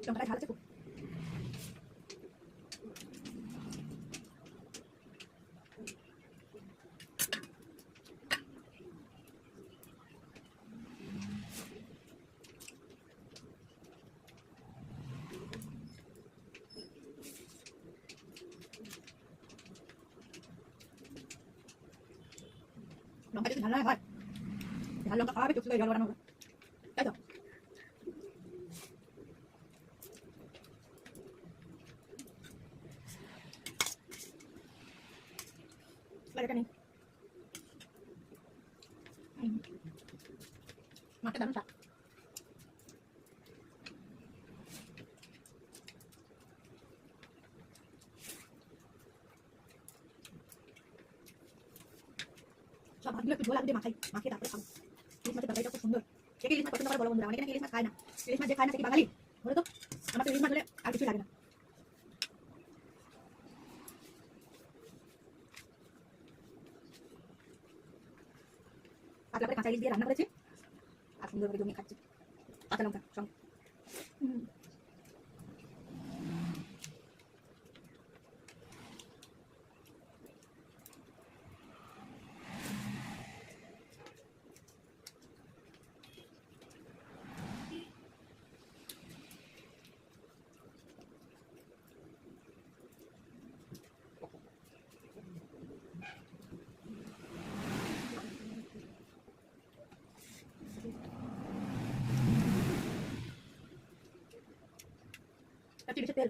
লঙ্কাটা ঝাল আছে খুব। লঙ্কা যদি ঝাল না হয়, ঝাল লঙ্কা খাওয়াবে চোখ থেকে জল বানানো, তাই তো? এটা নেই, মাছটা দারুণ স্বাদ। সব ভাতগুলো একটু ঝোল দিয়ে মাখিয়ে তারপরে খাবো। ইলিশ মাছের তরকারিটা খুব সুন্দর। কে ইলিশ মাছ পছন্দ করে বলো বন্ধুরা? অনেকে নাকি ইলিশ মাছ খায় না। ইলিশ মাছ যে খায় না সে কি বাঙালি? বলো তো। আমার তো ইলিশ মাছ হলে আর কিছু লাগে না। পাতলা করে কাঁচা ইলিশ দিয়ে রান্না করেছি আর সুন্দর করে জমিয়ে খাচ্ছি কাঁচা লঙ্কা সঙ্গে। ইলিশের তেল